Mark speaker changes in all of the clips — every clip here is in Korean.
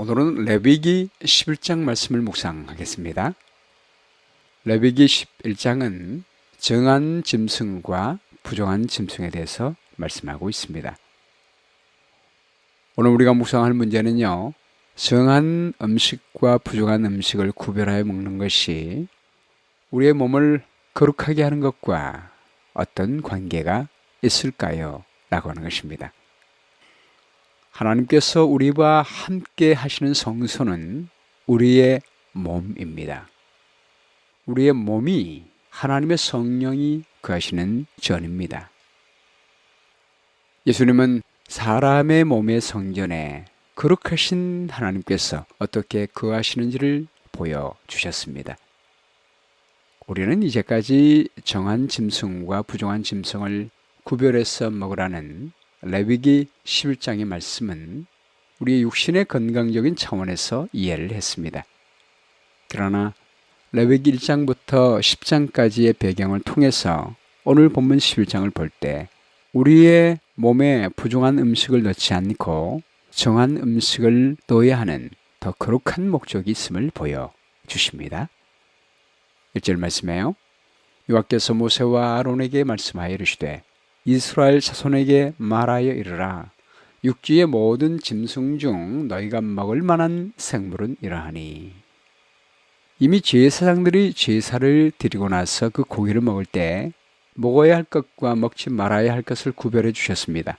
Speaker 1: 오늘은 레위기 11장 말씀을 묵상하겠습니다. 레위기 11장은 정한 짐승과 부정한 짐승에 대해서 말씀하고 있습니다. 오늘 우리가 묵상할 문제는요, 정한 음식과 부정한 음식을 구별하여 먹는 것이 우리의 몸을 거룩하게 하는 것과 어떤 관계가 있을까요? 라고 하는 것입니다. 하나님께서 우리와 함께 하시는 성소는 우리의 몸입니다. 우리의 몸이 하나님의 성령이 거하시는 전입니다. 예수님은 사람의 몸의 성전에 거룩하신 하나님께서 어떻게 거하시는지를 보여주셨습니다. 우리는 이제까지 정한 짐승과 부정한 짐승을 구별해서 먹으라는 레위기 11장의 말씀은 우리의 육신의 건강적인 차원에서 이해를 했습니다. 그러나 레위기 1장부터 10장까지의 배경을 통해서 오늘 본문 11장을 볼 때 우리의 몸에 부정한 음식을 넣지 않고 정한 음식을 넣어야 하는 더 거룩한 목적이 있음을 보여주십니다. 1절 말씀에요. 여호와께서 모세와 아론에게 말씀하여 이르시되 이스라엘 자손에게 말하여 이르라. 육지의 모든 짐승 중 너희가 먹을 만한 생물은 이러하니. 이미 제사장들이 제사를 드리고 나서 그 고기를 먹을 때 먹어야 할 것과 먹지 말아야 할 것을 구별해 주셨습니다.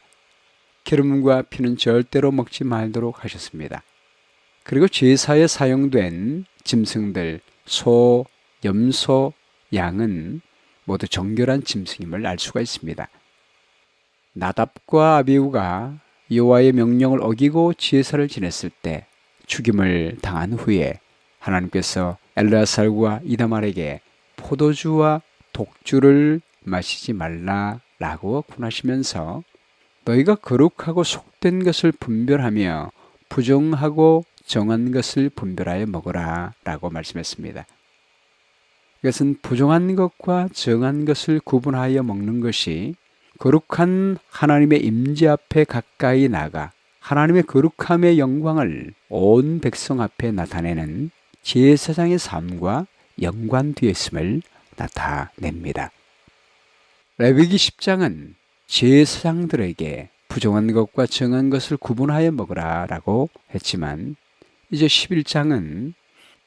Speaker 1: 기름과 피는 절대로 먹지 말도록 하셨습니다. 그리고 제사에 사용된 짐승들, 소, 염소, 양은 모두 정결한 짐승임을 알 수가 있습니다. 나답과 아비후가 여호와의 명령을 어기고 제사를 지냈을 때 죽임을 당한 후에 하나님께서 엘르아살과 이다말에게 포도주와 독주를 마시지 말라라고 권하시면서 너희가 거룩하고 속된 것을 분별하며 부정하고 정한 것을 분별하여 먹어라 라고 말씀했습니다. 이것은 부정한 것과 정한 것을 구분하여 먹는 것이 거룩한 하나님의 임재 앞에 가까이 나가 하나님의 거룩함의 영광을 온 백성 앞에 나타내는 제사장의 삶과 연관되어 있음을 나타냅니다. 레위기 10장은 제사장들에게 부정한 것과 정한 것을 구분하여 먹으라 라고 했지만 이제 11장은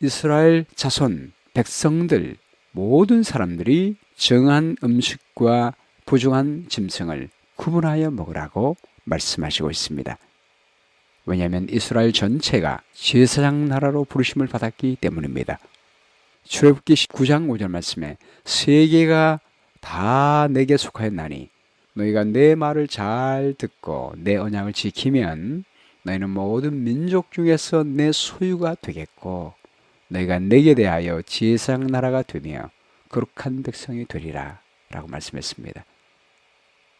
Speaker 1: 이스라엘 자손, 백성들, 모든 사람들이 정한 음식과 부정한 짐승을 구분하여 먹으라고 말씀하시고 있습니다. 왜냐하면 이스라엘 전체가 제사장 나라로 부르심을 받았기 때문입니다. 출애굽기 19장 5절 말씀에 세계가 다 내게 속하였나니 너희가 내 말을 잘 듣고 내 언약을 지키면 너희는 모든 민족 중에서 내 소유가 되겠고 너희가 내게 대하여 제사장 나라가 되며 거룩한 백성이 되리라 라고 말씀했습니다.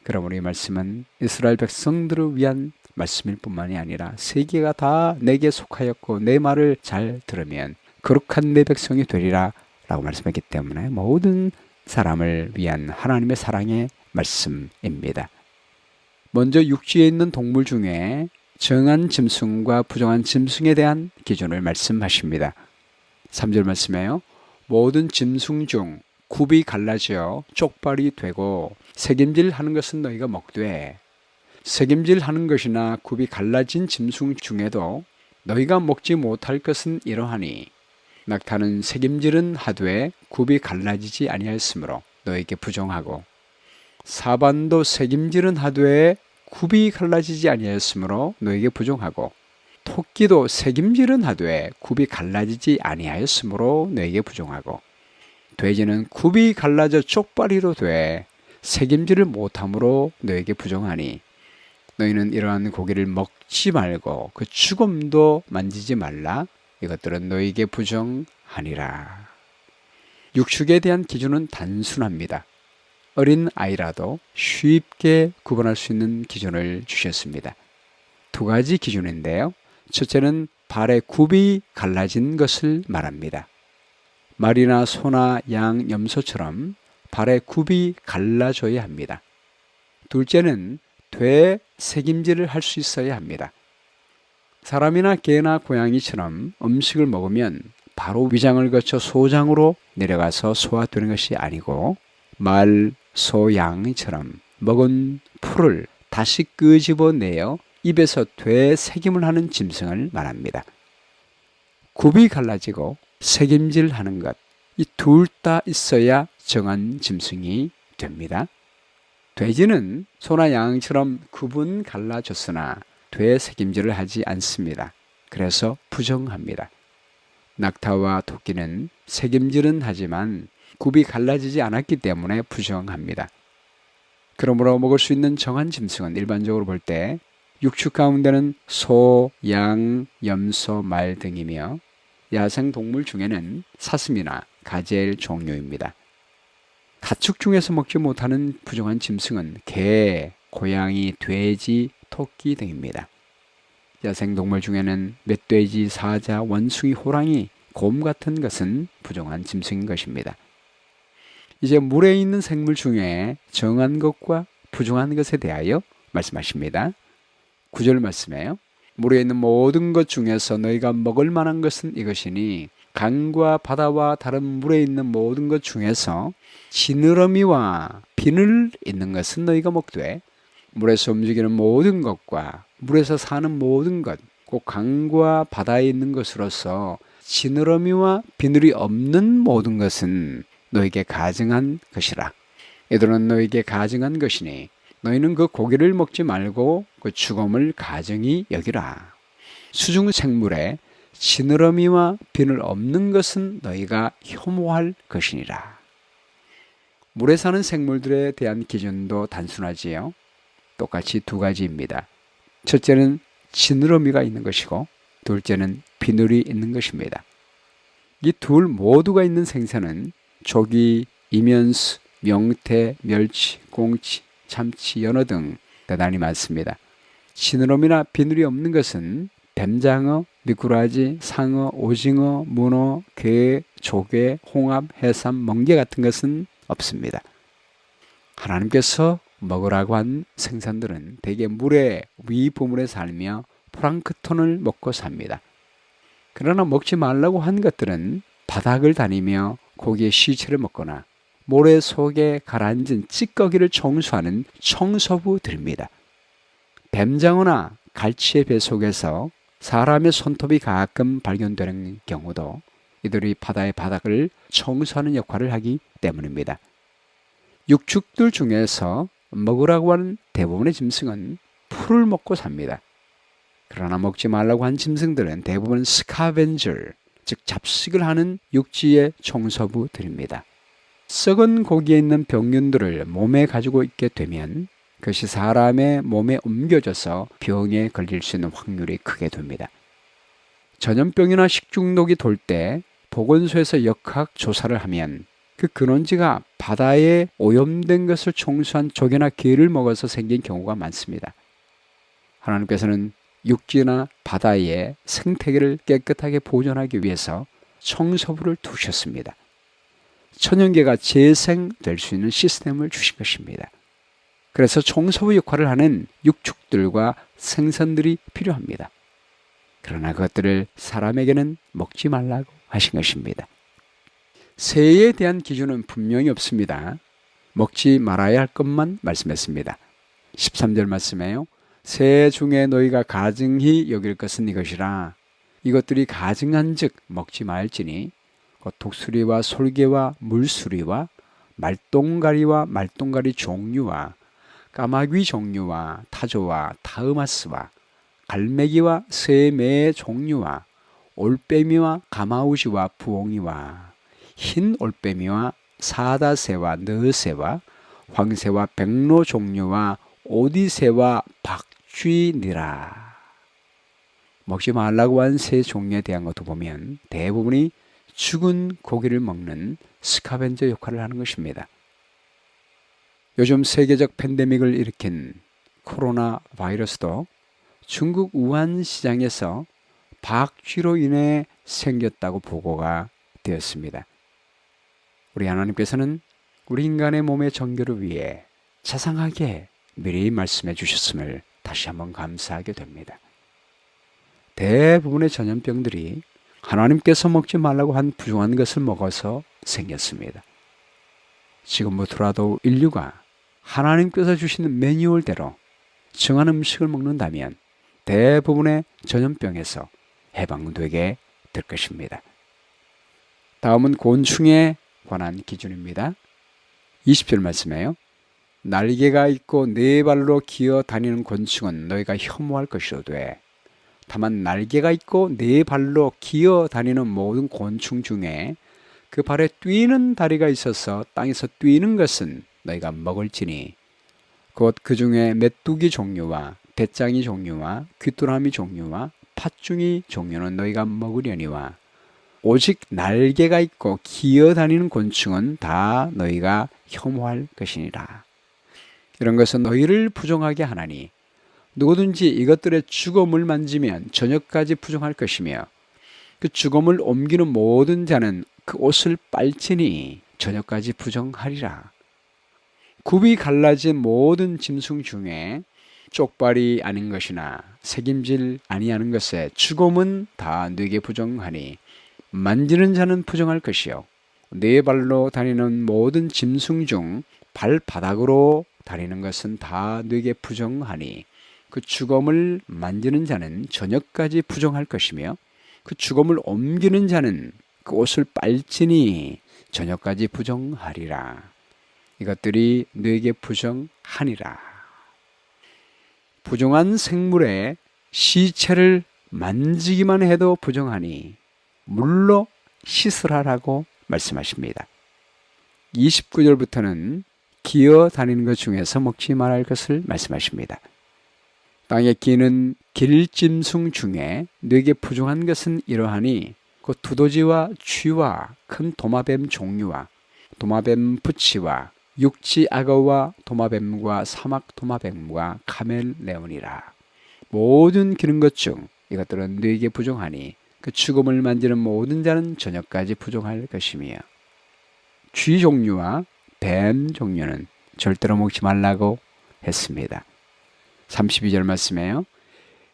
Speaker 1: 그러므로 이 말씀은 이스라엘 백성들을 위한 말씀일 뿐만이 아니라 세계가 다 내게 속하였고 내 말을 잘 들으면 거룩한 내 백성이 되리라 라고 말씀했기 때문에 모든 사람을 위한 하나님의 사랑의 말씀입니다. 먼저 육지에 있는 동물 중에 정한 짐승과 부정한 짐승에 대한 기준을 말씀하십니다. 3절 말씀에요. 모든 짐승 중 굽이 갈라져 쪽발이 되고 새김질 하는 것은 너희가 먹되 새김질 하는 것이나 굽이 갈라진 짐승 중에도 너희가 먹지 못할 것은 이러하니 낙타는 새김질은 하되 굽이 갈라지지 아니하였으므로 너희에게 부정하고 사반도 새김질은 하되 굽이 갈라지지 아니하였으므로 너희에게 부정하고 토끼도 새김질은 하되 굽이 갈라지지 아니하였으므로 너희에게 부정하고 돼지는 굽이 갈라져 쪽발이로 돼 새김질을 못함으로 너에게 부정하니 너희는 이러한 고기를 먹지 말고 그 죽음도 만지지 말라. 이것들은 너희에게 부정하니라. 육축에 대한 기준은 단순합니다. 어린 아이라도 쉽게 구분할 수 있는 기준을 주셨습니다. 두 가지 기준인데요. 첫째는 발의 굽이 갈라진 것을 말합니다. 말이나 소나 양, 염소처럼 발의 굽이 갈라져야 합니다. 둘째는 되새김질을 할 수 있어야 합니다. 사람이나 개나 고양이처럼 음식을 먹으면 바로 위장을 거쳐 소장으로 내려가서 소화되는 것이 아니고 말, 소, 양처럼 먹은 풀을 다시 끄집어내어 입에서 되새김을 하는 짐승을 말합니다. 굽이 갈라지고 새김질하는 것, 이 둘 다 있어야 정한 짐승이 됩니다. 돼지는 소나 양처럼 굽은 갈라졌으나 되새김질을 하지 않습니다. 그래서 부정합니다. 낙타와 토끼는 새김질은 하지만 굽이 갈라지지 않았기 때문에 부정합니다. 그러므로 먹을 수 있는 정한 짐승은 일반적으로 볼 때 육축 가운데는 소, 양, 염소, 말 등이며 야생 동물 중에는 사슴이나 가젤 종류입니다. 가축 중에서 먹지 못하는 부정한 짐승은 개, 고양이, 돼지, 토끼 등입니다. 야생 동물 중에는 멧돼지, 사자, 원숭이, 호랑이, 곰 같은 것은 부정한 짐승인 것입니다. 이제 물에 있는 생물 중에 정한 것과 부정한 것에 대하여 말씀하십니다. 9절 말씀에요. 물에 있는 모든 것 중에서 너희가 먹을 만한 것은 이것이니 강과 바다와 다른 물에 있는 모든 것 중에서 지느러미와 비늘 있는 것은 너희가 먹되 물에서 움직이는 모든 것과 물에서 사는 모든 것, 곧 강과 바다에 있는 것으로서 지느러미와 비늘이 없는 모든 것은 너에게 가증한 것이라. 이들은 너에게 가증한 것이니 너희는 그 고기를 먹지 말고 그 죽음을 가증히 여기라. 수중 생물에 지느러미와 비늘 없는 것은 너희가 혐오할 것이니라. 물에 사는 생물들에 대한 기준도 단순하지요. 똑같이 두 가지입니다. 첫째는 지느러미가 있는 것이고 둘째는 비늘이 있는 것입니다. 이 둘 모두가 있는 생선은 조기, 이면수, 명태, 멸치, 꽁치, 참치, 연어 등 대단히 많습니다. 지느러미나 비늘이 없는 것은 뱀장어, 미꾸라지, 상어, 오징어, 문어, 게, 조개, 홍합, 해삼, 멍게 같은 것은 없습니다. 하나님께서 먹으라고 한 생선들은 대개 물의 위부분에 살며 플랑크톤을 먹고 삽니다. 그러나 먹지 말라고 한 것들은 바닥을 다니며 고기의 시체를 먹거나 모래 속에 가라앉은 찌꺼기를 청소하는 청소부들입니다. 뱀장어나 갈치의 배 속에서 사람의 손톱이 가끔 발견되는 경우도 이들이 바다의 바닥을 청소하는 역할을 하기 때문입니다. 육축들 중에서 먹으라고 하는 대부분의 짐승은 풀을 먹고 삽니다. 그러나 먹지 말라고 한 짐승들은 대부분 스카벤저, 즉 잡식을 하는 육지의 청소부들입니다. 썩은 고기에 있는 병균들을 몸에 가지고 있게 되면 그것이 사람의 몸에 옮겨져서 병에 걸릴 수 있는 확률이 크게 됩니다. 전염병이나 식중독이 돌 때 보건소에서 역학 조사를 하면 그 근원지가 바다에 오염된 것을 청소한 조개나 게를 먹어서 생긴 경우가 많습니다. 하나님께서는 육지나 바다의 생태계를 깨끗하게 보존하기 위해서 청소부를 두셨습니다. 천연계가 재생될 수 있는 시스템을 주신 것입니다. 그래서 청소부 역할을 하는 육축들과 생선들이 필요합니다. 그러나 그것들을 사람에게는 먹지 말라고 하신 것입니다. 새에 대한 기준은 분명히 없습니다. 먹지 말아야 할 것만 말씀했습니다. 13절 말씀에요. 새 중에 너희가 가증히 여길 것은 이것이라. 이것들이 가증한 즉 먹지 말지니 독수리와 솔개와 물수리와 말똥가리와 말똥가리 종류와 까마귀 종류와 타조와 타으마스와 갈매기와 새매의 종류와 올빼미와 가마우시와 부엉이와 흰 올빼미와 사다새와 너새와 황새와 백로 종류와 오디새와 박쥐니라. 먹지 말라고 한 새 종류에 대한 것도 보면 대부분이 죽은 고기를 먹는 스카벤저 역할을 하는 것입니다. 요즘 세계적 팬데믹을 일으킨 코로나 바이러스도 중국 우한 시장에서 박쥐로 인해 생겼다고 보고가 되었습니다. 우리 하나님께서는 우리 인간의 몸의 정결을 위해 자상하게 미리 말씀해 주셨음을 다시 한번 감사하게 됩니다. 대부분의 전염병들이 하나님께서 먹지 말라고 한 부정한 것을 먹어서 생겼습니다. 지금부터라도 인류가 하나님께서 주시는 매뉴얼대로 정한 음식을 먹는다면 대부분의 전염병에서 해방되게 될 것입니다. 다음은 곤충에 관한 기준입니다. 20절 말씀에요. 날개가 있고 네 발로 기어 다니는 곤충은 너희가 혐오할 것이로되 다만 날개가 있고 네 발로 기어 다니는 모든 곤충 중에 그 발에 뛰는 다리가 있어서 땅에서 뛰는 것은 너희가 먹을지니 곧 그 중에 메뚜기 종류와 배짱이 종류와 귀뚜라미 종류와 팥중이 종류는 너희가 먹으려니와 오직 날개가 있고 기어다니는 곤충은 다 너희가 혐오할 것이니라. 이런 것은 너희를 부정하게 하나니 누구든지 이것들의 주검을 만지면 저녁까지 부정할 것이며 그 주검을 옮기는 모든 자는 그 옷을 빨지니 저녁까지 부정하리라. 굽이 갈라진 모든 짐승 중에 쪽발이 아닌 것이나 새김질 아니하는 것에 주검은 다 네게 부정하니 만지는 자는 부정할 것이요 네 발로 다니는 모든 짐승 중 발바닥으로 다니는 것은 다 네게 부정하니 그 주검을 만지는 자는 저녁까지 부정할 것이며 그 주검을 옮기는 자는 그 옷을 빨지니 저녁까지 부정하리라. 이것들이 너에게 부정하니라. 부정한 생물의 시체를 만지기만 해도 부정하니 물로 씻으라라고 말씀하십니다. 29절부터는 기어 다니는 것 중에서 먹지 말할 것을 말씀하십니다. 땅에 기는 길짐승 중에 너에게 부정한 것은 이러하니 곧 두더지와 쥐와 큰 도마뱀 종류와 도마뱀 부치와 육지 악어와 도마뱀과 사막 도마뱀과 카멜레온이라. 모든 기는 것 중 이것들은 너에게 부정하니 그 죽음을 만지는 모든 자는 저녁까지 부정할 것이며 쥐 종류와 뱀 종류는 절대로 먹지 말라고 했습니다. 32절 말씀에요.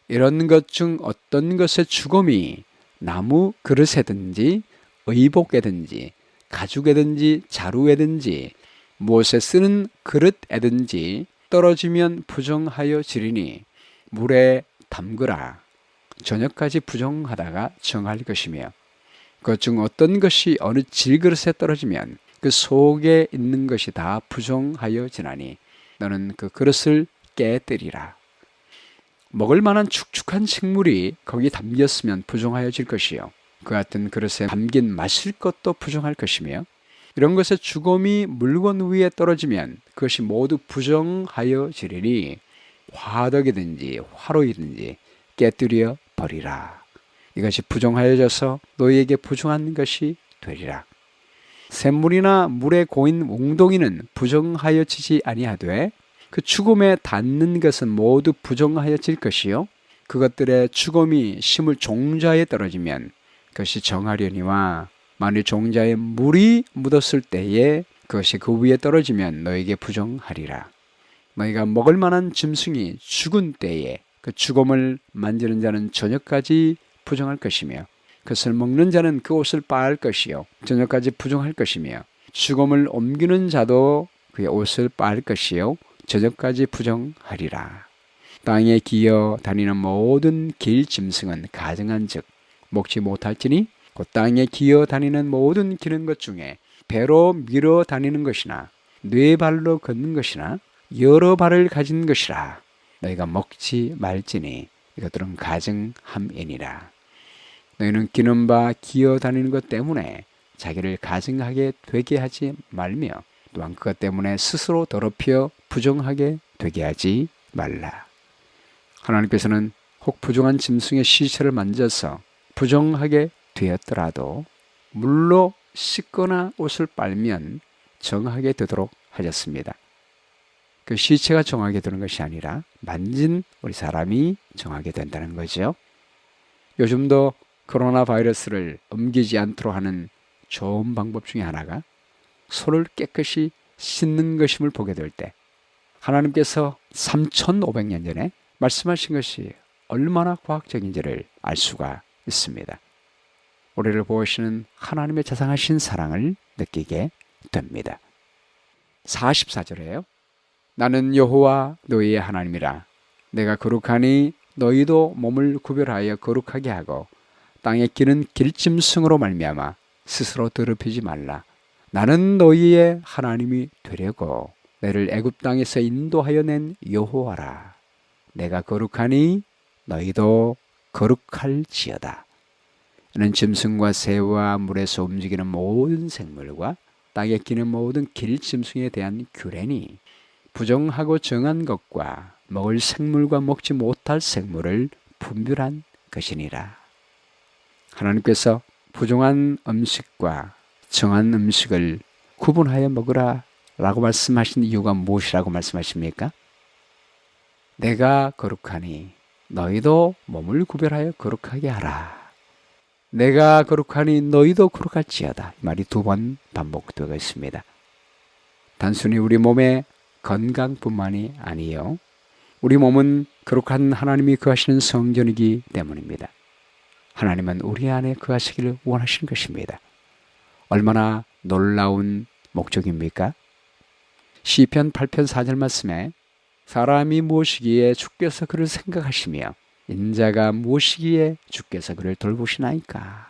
Speaker 1: 이런 것 중 어떤 것의 죽음이 나무 그릇에든지 의복에든지 가죽에든지 자루에든지 무엇에 쓰는 그릇에든지 떨어지면 부정하여 지리니 물에 담그라. 저녁까지 부정하다가 정할 것이며 그 중 어떤 것이 어느 질그릇에 떨어지면 그 속에 있는 것이 다 부정하여 지나니 너는 그 그릇을 깨뜨리라. 먹을 만한 축축한 식물이 거기 담겼으면 부정하여질 것이요 그 같은 그릇에 담긴 마실 것도 부정할 것이며 이런 것의 주검이 물건 위에 떨어지면 그것이 모두 부정하여지리니 화덕이든지 화로이든지 깨뜨려 버리라. 이것이 부정하여져서 너희에게 부정한 것이 되리라. 샘물이나 물에 고인 웅덩이는 부정하여지지 아니하되 그 죽음에 닿는 것은 모두 부정하여질 것이요 그것들의 죽음이 심을 종자에 떨어지면 그것이 정하려니와 만일 종자에 물이 묻었을 때에 그것이 그 위에 떨어지면 너에게 부정하리라. 너희가 먹을 만한 짐승이 죽은 때에 그 죽음을 만지는 자는 저녁까지 부정할 것이며 그것을 먹는 자는 그 옷을 빨 것이요 저녁까지 부정할 것이며 죽음을 옮기는 자도 그의 옷을 빨 것이요 저녁까지 부정하리라. 땅에 기어 다니는 모든 길 짐승은 가증한 즉 먹지 못할지니 곧 땅에 기어 다니는 모든 기는 것 중에 배로 밀어 다니는 것이나 네 발로 걷는 것이나 여러 발을 가진 것이라. 너희가 먹지 말지니 이것들은 가증함이니라. 너희는 기는 바 기어 다니는 것 때문에 자기를 가증하게 되게 하지 말며 또한 그것 때문에 스스로 더럽혀 부정하게 되게 하지 말라. 하나님께서는 혹 부정한 짐승의 시체를 만져서 부정하게 되었더라도 물로 씻거나 옷을 빨면 정하게 되도록 하셨습니다. 그 시체가 정하게 되는 것이 아니라 만진 우리 사람이 정하게 된다는 거죠. 요즘도 코로나 바이러스를 옮기지 않도록 하는 좋은 방법 중에 하나가 손을 깨끗이 씻는 것임을 보게 될 때 하나님께서 3,500년 전에 말씀하신 것이에요. 얼마나 과학적인지를 알 수가 있습니다. 우리를 보시는 하나님의 자상하신 사랑을 느끼게 됩니다. 44절에요. 나는 여호와 너희의 하나님이라. 내가 거룩하니 너희도 몸을 구별하여 거룩하게 하고 땅에 기는 길짐승으로 말미암아 스스로 더럽히지 말라. 나는 너희의 하나님이 되려고 너를 애굽 땅에서 인도하여 낸 여호와라. 내가 거룩하니 너희도 거룩할지어다. 이는 짐승과 새와 물에서 움직이는 모든 생물과 땅에 기는 모든 길짐승에 대한 규례니 부정하고 정한 것과 먹을 생물과 먹지 못할 생물을 분별한 것이니라. 하나님께서 부정한 음식과 정한 음식을 구분하여 먹으라 라고 말씀하신 이유가 무엇이라고 말씀하십니까? 내가 거룩하니 너희도 몸을 구별하여 거룩하게 하라. 내가 거룩하니 너희도 거룩할지어다. 이 말이 2번 반복되고 있습니다. 단순히 우리 몸의 건강뿐만이 아니요, 우리 몸은 거룩한 하나님이 거하시는 성전이기 때문입니다. 하나님은 우리 안에 거하시기를 원하시는 것입니다. 얼마나 놀라운 목적입니까? 시편 8편 4절 말씀에 사람이 무엇이기에 주께서 그를 생각하시며 인자가 무엇이기에 주께서 그를 돌보시나이까.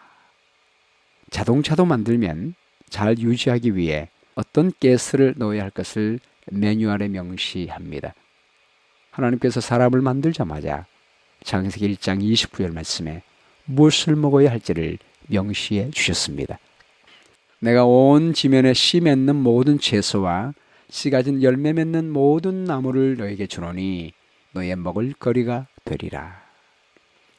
Speaker 1: 자동차도 만들면 잘 유지하기 위해 어떤 가스를 넣어야 할 것을 매뉴얼에 명시합니다. 하나님께서 사람을 만들자마자 창세기 1장 29절 말씀에 무엇을 먹어야 할지를 명시해 주셨습니다. 내가 온 지면에 씨 맺는 모든 채소와 씨 가진 열매 맺는 모든 나무를 너에게 주노니 너의 먹을 거리가 되리라.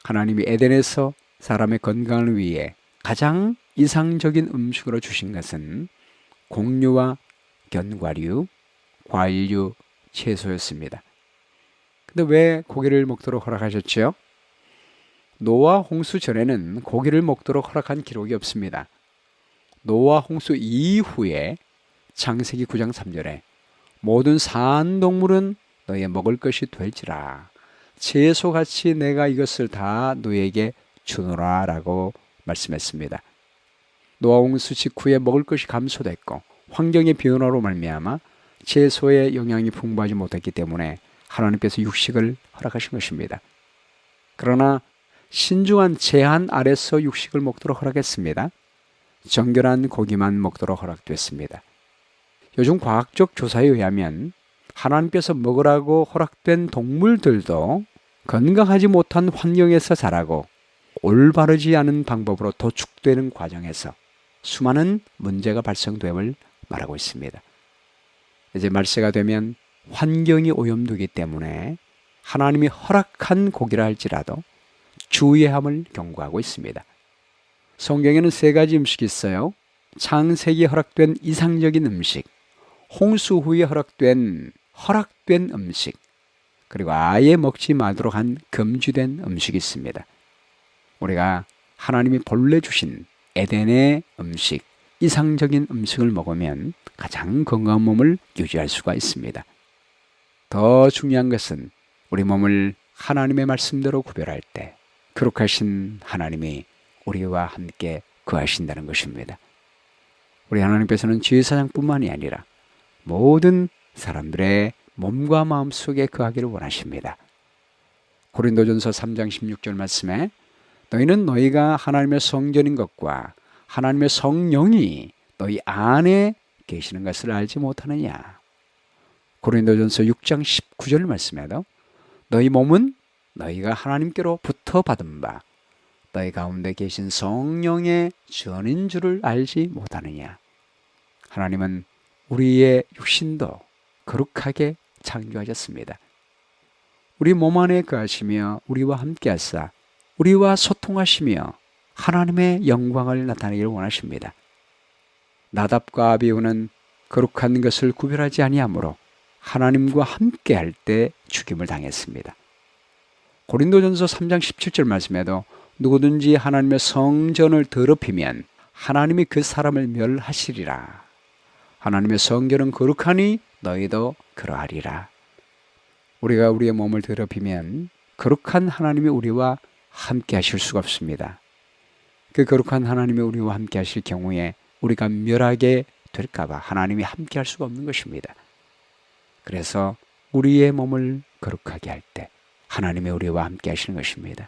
Speaker 1: 하나님이 에덴에서 사람의 건강을 위해 가장 이상적인 음식으로 주신 것은 곡류와 견과류, 과일류, 채소였습니다. 근데 왜 고기를 먹도록 허락하셨죠? 노아 홍수 전에는 고기를 먹도록 허락한 기록이 없습니다. 노아 홍수 이후에 창세기 9장 3절에 모든 산동물은 너의 먹을 것이 될지라. 채소같이 내가 이것을 다 너에게 주노라 라고 말씀했습니다. 노아 홍수 직후에 먹을 것이 감소됐고 환경의 변화로 말미암아 채소의 영양이 풍부하지 못했기 때문에 하나님께서 육식을 허락하신 것입니다. 그러나 신중한 제한 아래서 육식을 먹도록 허락했습니다. 정결한 고기만 먹도록 허락됐습니다. 요즘 과학적 조사에 의하면 하나님께서 먹으라고 허락된 동물들도 건강하지 못한 환경에서 자라고 올바르지 않은 방법으로 도축되는 과정에서 수많은 문제가 발생됨을 말하고 있습니다. 이제 말세가 되면 환경이 오염되기 때문에 하나님이 허락한 고기라 할지라도 주의해야 함을 경고하고 있습니다. 성경에는 3가지 음식이 있어요. 창세기에 허락된 이상적인 음식, 홍수 후에 허락된 음식, 그리고 아예 먹지 말도록 한 금지된 음식이 있습니다. 우리가 하나님이 본래 주신 에덴의 음식, 이상적인 음식을 먹으면 가장 건강한 몸을 유지할 수가 있습니다. 더 중요한 것은 우리 몸을 하나님의 말씀대로 구별할 때 거룩하신 하나님이 우리와 함께 거하신다는 것입니다. 우리 하나님께서는 제사장뿐만이 아니라 모든 사람들의 몸과 마음 속에 거하기를 원하십니다. 고린도전서 3장 16절 말씀에 너희는 너희가 하나님의 성전인 것과 하나님의 성령이 너희 안에 계시는 것을 알지 못하느냐. 고린도전서 6장 19절 말씀에도 너희 몸은 너희가 하나님께로부터 받은 바 너희 가운데 계신 성령의 전인 줄을 알지 못하느냐. 하나님은 우리의 육신도 거룩하게 창조하셨습니다. 우리 몸 안에 거하시며 우리와 함께 하사 우리와 소통하시며 하나님의 영광을 나타내기를 원하십니다. 나답과 아비후는 거룩한 것을 구별하지 아니하므로 하나님과 함께 할 때 죽임을 당했습니다. 고린도전서 3장 17절 말씀에도 누구든지 하나님의 성전을 더럽히면 하나님이 그 사람을 멸하시리라. 하나님의 성전은 거룩하니 너희도 그러하리라. 우리가 우리의 몸을 더럽히면 거룩한 하나님이 우리와 함께 하실 수가 없습니다. 그 거룩한 하나님이 우리와 함께 하실 경우에 우리가 멸하게 될까봐 하나님이 함께 할 수가 없는 것입니다. 그래서 우리의 몸을 거룩하게 할 때 하나님이 우리와 함께 하시는 것입니다.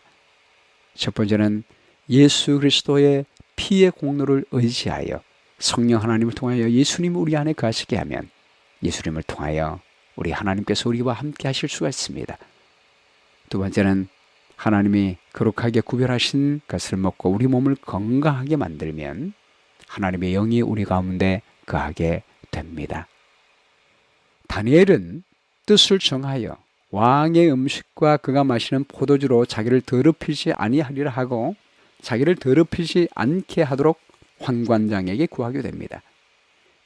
Speaker 1: 첫 번째는 예수 그리스도의 피의 공로를 의지하여 성령 하나님을 통하여 예수님이 우리 안에 거하시게 하면 예수님을 통하여 우리 하나님께서 우리와 함께 하실 수가 있습니다. 두 번째는 하나님이 거룩하게 구별하신 것을 먹고 우리 몸을 건강하게 만들면 하나님의 영이 우리 가운데 거하게 됩니다. 다니엘은 뜻을 정하여 왕의 음식과 그가 마시는 포도주로 자기를 더럽히지 아니하리라 하고 자기를 더럽히지 않게 하도록 환관장에게 구하게 됩니다.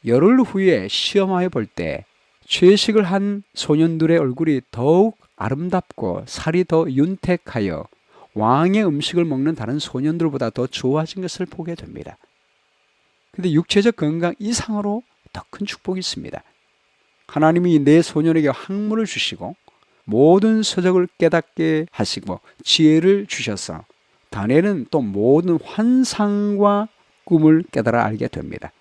Speaker 1: 열흘 후에 시험하여 볼 때 채식을 한 소년들의 얼굴이 더욱 아름답고 살이 더 윤택하여 왕의 음식을 먹는 다른 소년들보다 더 좋아진 것을 보게 됩니다. 그런데 육체적 건강 이상으로 더 큰 축복이 있습니다. 하나님이 내 소년에게 학문을 주시고 모든 서적을 깨닫게 하시고 지혜를 주셔서 다니엘은 또 모든 환상과 꿈을 깨달아 알게 됩니다.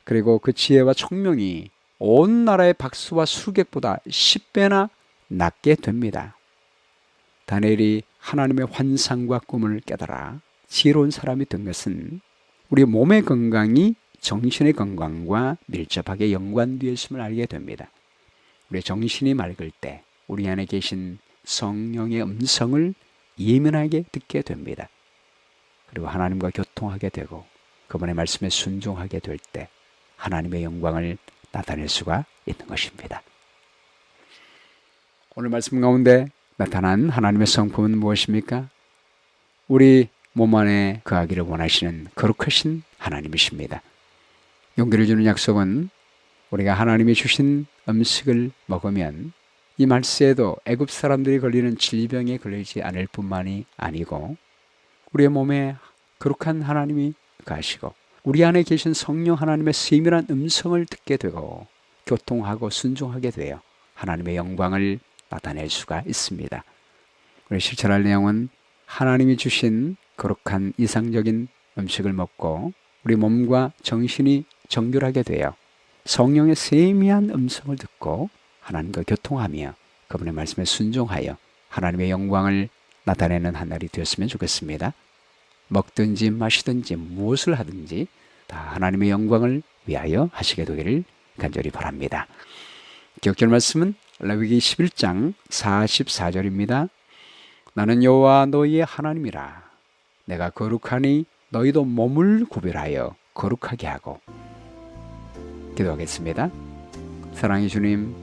Speaker 1: 그리고 그 지혜와 총명이 온 나라의 박수와 수객보다 10배나 낮게 됩니다. 다니엘이 하나님의 환상과 꿈을 깨달아 지혜로운 사람이 된 것은 우리 몸의 건강이 정신의 건강과 밀접하게 연관되어 있음을 알게 됩니다. 우리 정신이 맑을 때 우리 안에 계신 성령의 음성을 예민하게 듣게 됩니다. 그리고 하나님과 교통하게 되고 그분의 말씀에 순종하게 될 때 하나님의 영광을 나타낼 수가 있는 것입니다. 오늘 말씀 가운데 나타난 하나님의 성품은 무엇입니까? 우리 몸 안에 거하기를 원하시는 거룩하신 하나님이십니다. 용기를 주는 약속은 우리가 하나님이 주신 음식을 먹으면 이 말세에도 애굽 사람들이 걸리는 질병에 걸리지 않을 뿐만이 아니고 우리의 몸에 거룩한 하나님이 가시고 우리 안에 계신 성령 하나님의 세밀한 음성을 듣게 되고 교통하고 순종하게 되어 하나님의 영광을 나타낼 수가 있습니다. 우리 실천할 내용은 하나님이 주신 거룩한 이상적인 음식을 먹고 우리 몸과 정신이 정결하게 되어 성령의 세미한 음성을 듣고 하나님과 교통하며 그분의 말씀에 순종하여 하나님의 영광을 나타내는 한 날이 되었으면 좋겠습니다. 먹든지 마시든지 무엇을 하든지 다 하나님의 영광을 위하여 하시게 되기를 간절히 바랍니다. 기억절 말씀은 레위기 11장 44절입니다. 나는 여호와 너희의 하나님이라. 내가 거룩하니 너희도 몸을 구별하여 거룩하게 하고. 기도하겠습니다. 사랑의 주님,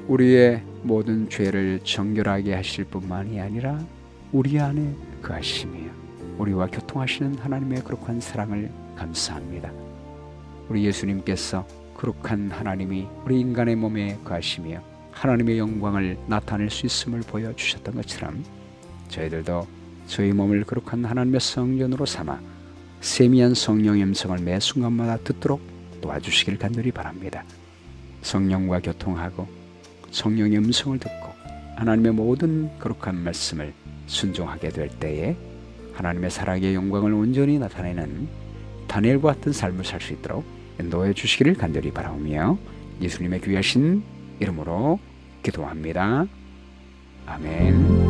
Speaker 1: 우리의 모든 죄를 정결하게 하실 뿐만이 아니라 우리 안에 거하시며 우리와 교통하시는 하나님의 거룩한 사랑을 감사합니다. 우리 예수님께서 거룩한 하나님이 우리 인간의 몸에 거하시며 하나님의 영광을 나타낼 수 있음을 보여주셨던 것처럼 저희들도 저희 몸을 거룩한 하나님의 성전으로 삼아 세미한 성령의 음성을 매 순간마다 듣도록 도와주시길 간절히 바랍니다. 성령과 교통하고 성령의 음성을 듣고 하나님의 모든 거룩한 말씀을 순종하게 될 때에 하나님의 사랑의 영광을 온전히 나타내는 다니엘과 같은 삶을 살 수 있도록 인도해 주시기를 간절히 바라오며 예수님의 귀하신 이름으로 기도합니다. 아멘.